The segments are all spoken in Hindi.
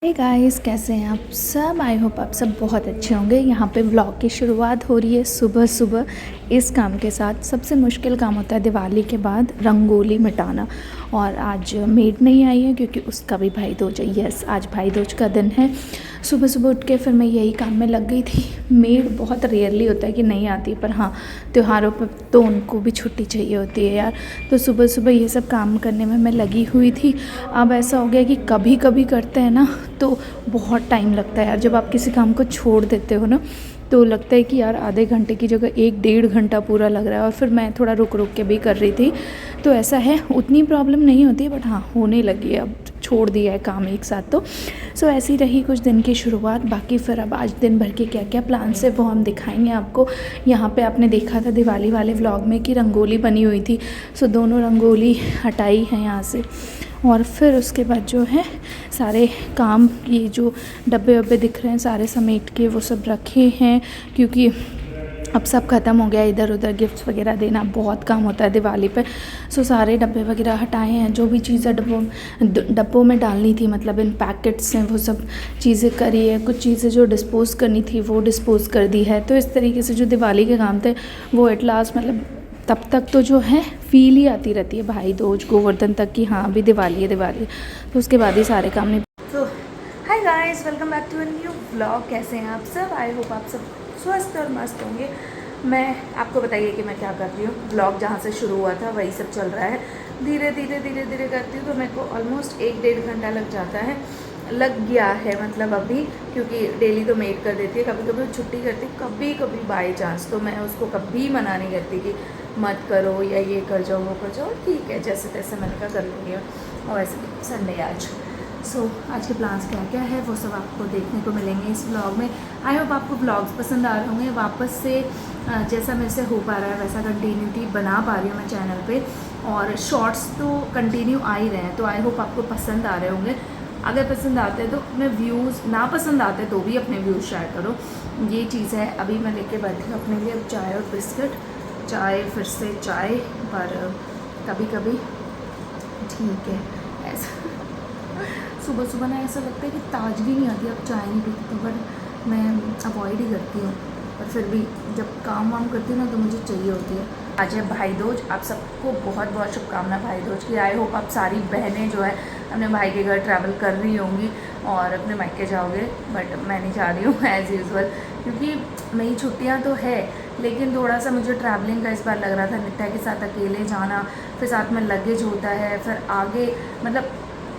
हे गाइस, कैसे हैं आप सब। आई होप आप सब बहुत अच्छे होंगे। यहाँ पे व्लॉग की शुरुआत हो रही है सुबह सुबह इस काम के साथ। सबसे मुश्किल काम होता है दिवाली के बाद रंगोली मिटाना। और आज मेड नहीं आई है क्योंकि उसका भी भाई दूज है। यस, आज भाई दूज का दिन है। सुबह सुबह उठ के फिर मैं यही काम में लग गई थी। मेड बहुत रेयरली होता है कि नहीं आती, पर हाँ त्योहारों पर तो उनको भी छुट्टी चाहिए होती है यार। तो सुबह सुबह ये सब काम करने में मैं लगी हुई थी। अब ऐसा हो गया कि कभी कभी करते हैं ना तो बहुत टाइम लगता है यार। जब आप किसी काम को छोड़ देते हो ना तो लगता है कि यार आधे घंटे की जगह 1-1.5 घंटा पूरा लग रहा है। और फिर मैं थोड़ा रुक रुक के भी कर रही थी, तो ऐसा है। उतनी प्रॉब्लम नहीं होती है, बट हाँ होने लगी है। अब छोड़ दिया है काम एक साथ तो। सो ऐसी रही कुछ दिन की शुरुआत। बाकी फिर अब आज दिन भर के क्या क्या प्लान्स है वो हम दिखाएंगे आपको। यहाँ पे आपने देखा था दिवाली वाले व्लॉग में कि रंगोली बनी हुई थी। सो दोनों रंगोली हटाई है यहाँ से। और फिर उसके बाद जो है सारे काम, ये जो डब्बे वब्बे दिख रहे हैं सारे समेट के वो सब रखे हैं, क्योंकि अब सब ख़त्म हो गया। इधर उधर गिफ्ट्स वगैरह देना बहुत काम होता है दिवाली पे। सो सारे डब्बे वगैरह हटाए हैं। जो भी चीज़ें डब्बों में डालनी थी, मतलब इन पैकेट्स हैं, वो सब चीज़ें करी है। कुछ चीज़ें जो डिस्पोज़ करनी थी वो डिस्पोज़ कर दी है। तो इस तरीके से जो दिवाली के काम थे वो एट लास्ट, मतलब तब तक तो जो है फील ही आती रहती है भाई दूज गोवर्धन तक कि हाँ अभी दिवाली है दिवाली है। तो उसके बाद ही सारे काम नहीं। तो hi guys, welcome back to a new vlog. कैसे हैं आप सब। आई होप आप सब स्वस्थ और मस्त होंगे। मैं आपको बताइए कि मैं क्या कर रही हूँ। व्लॉग जहाँ से शुरू हुआ था वही सब चल रहा है। धीरे धीरे करती हूँ तो मेरे को ऑलमोस्ट 1-1.5 घंटा लग जाता है, लग गया है मतलब अभी। क्योंकि डेली तो मेड कर देती है, कभी कभी छुट्टी करती, कभी कभी बाई चांस तो मैं उसको कभी मना नहीं करती कि मत करो या ये कर जाओ वो कर जाओ, ठीक है जैसे तैसे मैंने कहा कर लूँगी। और वैसे भी संडे आज। सो आज के प्लान्स क्या क्या है वो सब आपको देखने को मिलेंगे इस व्लॉग में। आई होप आपको व्लॉग्स पसंद आ रहे होंगे। वापस से जैसा मेरे से हो पा रहा है वैसा कंटिन्यूटी बना पा रही हूँ मैं चैनल पे। और शॉर्ट्स तो कंटिन्यू आ ही रहे हैं, तो आई होप आपको पसंद आ रहे होंगे। अगर पसंद आते हैं तो अपने व्यूज़, ना पसंद आते तो भी अपने व्यूज़ शेयर करो। ये चीज़ है। अभी मैं लेके बैठी हूँ अपने लिए अब चाय और बिस्किट। चाय फिर से चाय, पर कभी कभी ठीक है ऐसा। सुबह सुबह ना ऐसा लगता है कि ताजगी नहीं आती, अब चाय नहीं पीती तो, बट मैं अवॉइड ही करती हूँ। पर फिर भी जब काम वाम करती हूँ ना तो मुझे चाहिए होती है। आज है भाई दूज। आप सबको बहुत बहुत शुभकामनाएं भाई दूज की। आई होप आप सारी बहनें जो है अपने भाई के घर ट्रैवल कर रही होंगी और अपने मायके जाओगे, बट मैं नहीं जा रही हूँ एज़ यूजुअल। क्योंकि मेरी छुट्टियाँ तो है, लेकिन थोड़ा सा मुझे ट्रैवलिंग का इस बार लग रहा था। नित्या के साथ अकेले जाना, फिर साथ में लगेज होता है, फिर आगे मतलब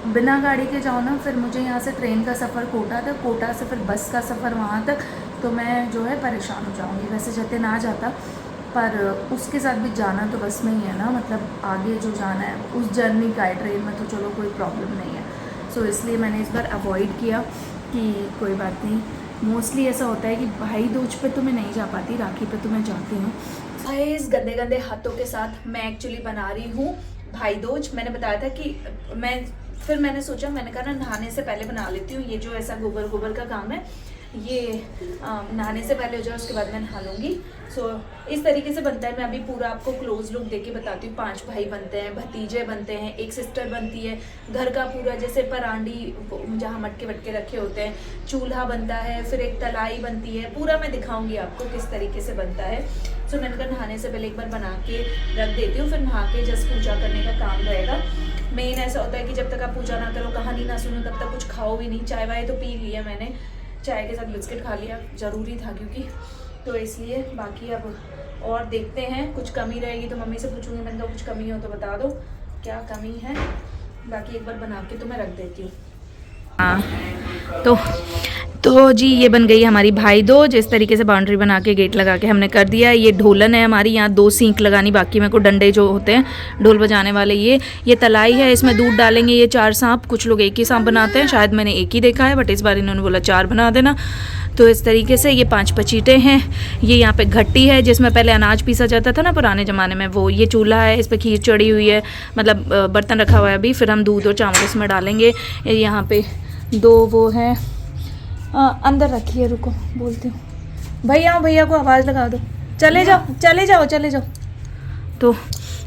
बिना गाड़ी के जाओ ना, फिर मुझे यहाँ से ट्रेन का सफ़र कोटा तक, कोटा से फिर बस का सफ़र वहाँ तक, तो मैं जो है परेशान हो जाऊँगी। वैसे जतिन आ जाता, पर उसके साथ भी जाना तो बस में ही है ना, मतलब आगे जो जाना है उस जर्नी का है। ट्रेन में तो चलो कोई प्रॉब्लम नहीं है। सो इसलिए मैंने इस बार अवॉइड किया कि कोई बात नहीं। मोस्टली ऐसा होता है कि भाई दूज पे तो मैं नहीं जा पाती, राखी पे तो मैं जाती हूँ। इस गंदे गंदे हाथों के साथ मैं एक्चुअली बना रही हूँ भाई दूज। मैंने बताया था कि मैंने सोचा, मैंने कहा ना नहाने से पहले बना लेती हूँ। ये जो ऐसा गोबर गोबर का काम है ये नहाने से पहले हो जाए, उसके बाद मैं नहा लूँगी। सो इस तरीके से बनता है। मैं अभी पूरा आपको क्लोज लुक देके बताती हूँ। 5 भाई बनते हैं, भतीजे बनते हैं, एक सिस्टर बनती है, घर का पूरा जैसे परांडी जहाँ मटके वटके रखे होते हैं, चूल्हा बनता है, फिर एक तलाई बनती है। पूरा मैं दिखाऊंगी आपको किस तरीके से बनता है। सो मैंने कहा नहाने से पहले एक बार बना के रख देती हूँ, फिर नहा के जस्ट पूजा करने का काम रहेगा। मेन ऐसा होता है कि जब तक आप पूजा ना करो, कहानी ना सुनो, तब तक कुछ खाओ भी नहीं। चाय वाय तो पी लिया मैंने, चाय के साथ बिस्किट खा लिया, ज़रूरी था क्योंकि, तो इसलिए। बाकी अब और देखते हैं, कुछ कमी रहेगी तो मम्मी से पूछूंगी। मैंने कहा कुछ कमी हो तो बता दो क्या कमी है। बाकी एक बार बना के तो मैं रख देती हूँ। हाँ तो जी ये बन गई हमारी भाई दूज। इस तरीके से बाउंड्री बना के गेट लगा के हमने कर दिया। ये ढोलन है हमारी, यहाँ 2 सींक लगानी बाकी, मेरे को डंडे जो होते हैं ढोल बजाने वाले। ये तलाई है, इसमें दूध डालेंगे। ये 4 सांप, कुछ लोग एक ही सांप बनाते हैं, शायद मैंने एक ही देखा है, बट इस बार इन्होंने बोला 4 बना देना। तो इस तरीके से ये 5 पचीटे हैं। ये यहाँ पे घट्टी है जिसमें पहले अनाज पीसा जाता था ना पुराने ज़माने में, वो। ये चूल्हा है, इस पर खीर चढ़ी हुई है, मतलब बर्तन रखा हुआ है अभी। फिर हम दूध और चावल इसमें डालेंगे। यहाँ पे 2 वो हैं, अंदर रखिए, रुको बोलती हूँ। भैया को आवाज़ लगा दो, चले जाओ। तो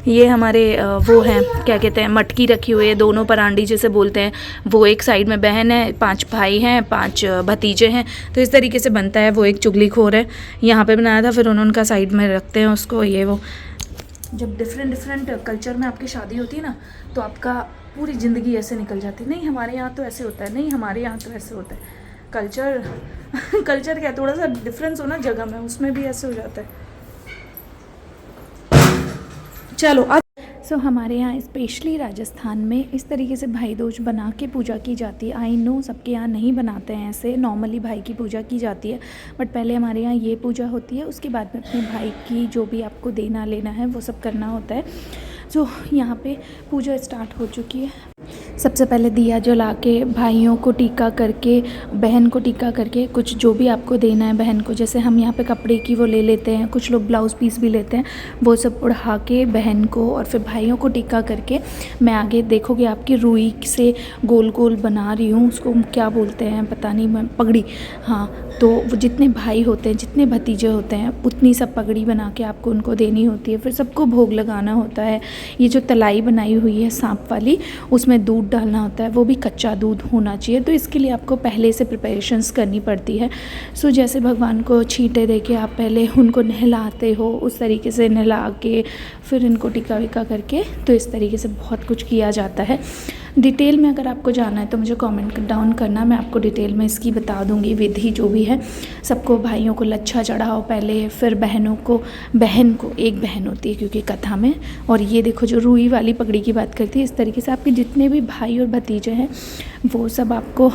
ये हमारे वो हैं, क्या कहते हैं, मटकी रखी हुई है, दोनों परांडी जैसे बोलते हैं, वो एक साइड में बहन है, 5 भाई हैं, 5 भतीजे हैं, तो इस तरीके से बनता है। वो एक चुगलीखोर है, यहाँ पे बनाया था, फिर उन्होंने उनका साइड में रखते हैं उसको, ये वो। जब डिफरेंट कल्चर में आपकी शादी होती है ना, तो आपका पूरी ज़िंदगी ऐसे निकल जाती है। नहीं हमारे यहाँ तो ऐसे होता है, नहीं हमारे यहाँ तो ऐसे होता है। कल्चर क्या, थोड़ा सा डिफरेंस हो ना जगह में, उसमें भी ऐसे हो जाता है। चलो सो हमारे यहाँ स्पेशली राजस्थान में इस तरीके से भाई दूज बना के पूजा की जाती है। आई नो सबके यहाँ नहीं बनाते हैं ऐसे, नॉर्मली भाई की पूजा की जाती है, बट पहले हमारे यहाँ ये पूजा होती है, उसके बाद में अपने भाई की जो भी आपको देना लेना है वो सब करना होता है। सो यहाँ पे पूजा स्टार्ट हो चुकी है। सबसे पहले दिया जला के भाइयों को टीका करके, बहन को टीका करके, कुछ जो भी आपको देना है बहन को, जैसे हम यहाँ पे कपड़े की वो ले लेते हैं, कुछ लोग ब्लाउज़ पीस भी लेते हैं, वो सब उड़ा के बहन को और फिर भाइयों को टीका करके मैं आगे देखोगे आपकी रुई से गोल गोल बना रही हूँ, उसको क्या बोलते हैं पता नहीं, मैं पगड़ी, हाँ। तो वो जितने भाई होते हैं, जितने भतीजे होते हैं, उतनी सब पगड़ी बना के आपको उनको देनी होती है। फिर सबको भोग लगाना होता है। ये जो तलाई बनाई हुई है सांप वाली, उसमें दूध डालना होता है, वो भी कच्चा दूध होना चाहिए, तो इसके लिए आपको पहले से प्रिपरेशंस करनी पड़ती है। सो जैसे भगवान को छींटे दे के आप पहले उनको नहलाते हो, उस तरीके से नहला के फिर इनको टीका वीका करके, तो इस तरीके से बहुत कुछ किया जाता है। डिटेल में अगर आपको जाना है तो मुझे कमेंट डाउन करना, मैं आपको डिटेल में इसकी बता दूंगी विधि जो भी है। सबको भाइयों को लच्छा चढ़ाओ पहले, फिर बहन को एक बहन होती है क्योंकि कथा में, और ये देखो जो रुई वाली पगड़ी की बात करती है, इस तरीके से आपके जितने भी भाई और भतीजे हैं वो सब आपको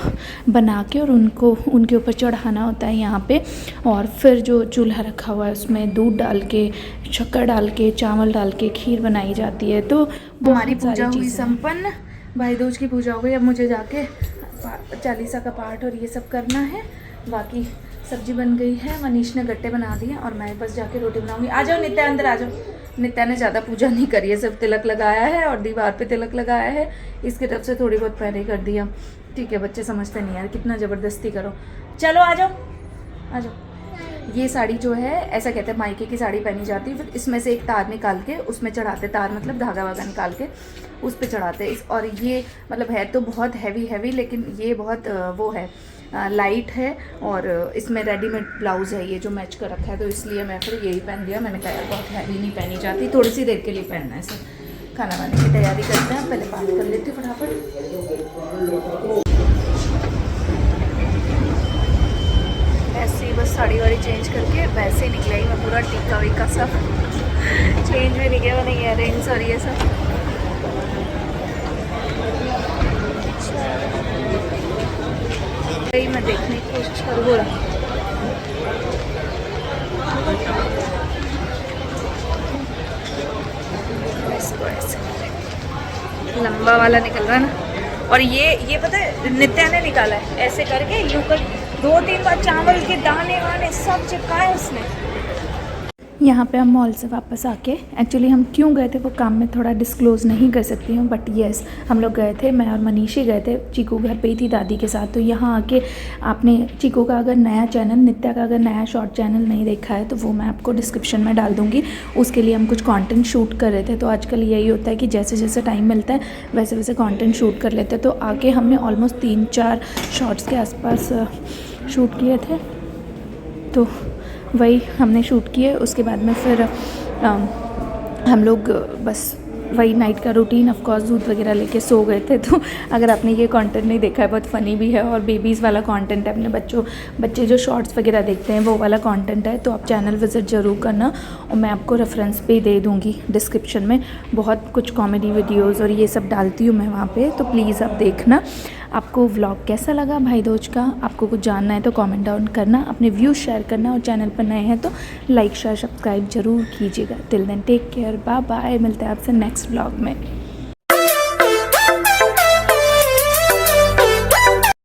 बना के और उनको उनके ऊपर चढ़ाना होता है यहाँ पे। और फिर जो चूल्हा रखा हुआ है उसमें दूध डाल के, शक्कर डाल के, चावल डाल के खीर बनाई जाती है। तो हमारी पूजा हुई संपन्न, भाई दूज की पूजा हो गई। अब मुझे जाके चालीसा का पाठ और ये सब करना है। बाकी सब्जी बन गई है, मनीष ने गट्टे बना दिए और मैं बस जाके रोटी बनाऊंगी। आ जाओ नित्या, अंदर आ जाओ। नित्या ने ज़्यादा पूजा नहीं करी है, सिर्फ तिलक लगाया है और दीवार पे तिलक लगाया है, इसकी तरफ से थोड़ी बहुत पहले कर दिया। ठीक है, बच्चे समझते नहीं यार, कितना ज़बरदस्ती करो। चलो आ जाओ आ जाओ। ये साड़ी जो है ऐसा कहते हैं मायके की साड़ी पहनी जाती है, फिर इसमें से एक तार निकाल के उसमें चढ़ाते, तार मतलब धागा वागा निकाल के उस पे चढ़ाते इस। और ये मतलब है तो बहुत हैवी, लेकिन ये बहुत वो है, लाइट है, और इसमें रेडीमेड ब्लाउज़ है ये जो मैच कर रखा है, तो इसलिए मैं फिर यही पहन लिया। मैंने कहा यार बहुत हैवी नहीं पहनी जाती, थोड़ी सी देर के लिए पहनना है सर। खाना बनाने की तैयारी करते हैं, पहले बात कर लेती हूँ फटाफट। ऐसे ही बस साड़ी वाड़ी चेंज करके वैसे ही निकला ही मैं, पूरा टीका वीका सब चेंज भी नहीं किया मैंने, इयर रिंग्स और ये सब। मैं देखने की कोशिश करूँ, इसको ऐसे लंबा वाला निकल रहा है ना। और ये पता है नित्या ने निकाला है, ऐसे करके यूं कर 2-3 बार चावल के दाने वाने सब चिपकाए उसने। यहाँ पे हम मॉल से वापस आके, एक्चुअली हम क्यों गए थे वो काम में थोड़ा डिस्क्लोज़ नहीं कर सकती हूँ, बट येस हम लोग गए थे, मैं और मनीषी गए थे। चीकू घर पे ही थी दादी के साथ, तो यहाँ आके आपने चीकू का अगर नया चैनल, नित्या का अगर नया शॉर्ट चैनल नहीं देखा है तो वो मैं आपको डिस्क्रिप्शन में डाल दूँगी। उसके लिए हम कुछ कंटेंट शूट कर रहे थे, तो आजकल यही होता है कि जैसे जैसे टाइम मिलता है वैसे वैसे कंटेंट शूट कर लेते हैं। तो आके हमने ऑलमोस्ट 3-4 शॉर्ट्स के आसपास शूट किए थे, तो वही हमने शूट किए। उसके बाद में फिर हम लोग बस वही नाइट का रूटीन, ऑफ कोर्स दूध वगैरह लेके सो गए थे। तो अगर आपने ये कंटेंट नहीं देखा है, बहुत फ़नी भी है और बेबीज़ वाला कंटेंट है, अपने बच्चे जो शॉर्ट्स वगैरह देखते हैं वो वाला कंटेंट है, तो आप चैनल विज़िट ज़रूर करना और मैं आपको रेफरेंस भी दे दूँगी डिस्क्रिप्शन में। बहुत कुछ कॉमेडी वीडियोज़ और ये सब डालती हूँ मैं वहाँ पर, तो प्लीज़ आप देखना। आपको व्लॉग कैसा लगा भाई दूज का, आपको कुछ जानना है तो कमेंट डाउन करना, अपने व्यूज़ शेयर करना, और चैनल पर नए हैं तो लाइक शेयर सब्सक्राइब ज़रूर कीजिएगा। Till then take care, bye bye, मिलते हैं आपसे नेक्स्ट व्लॉग में।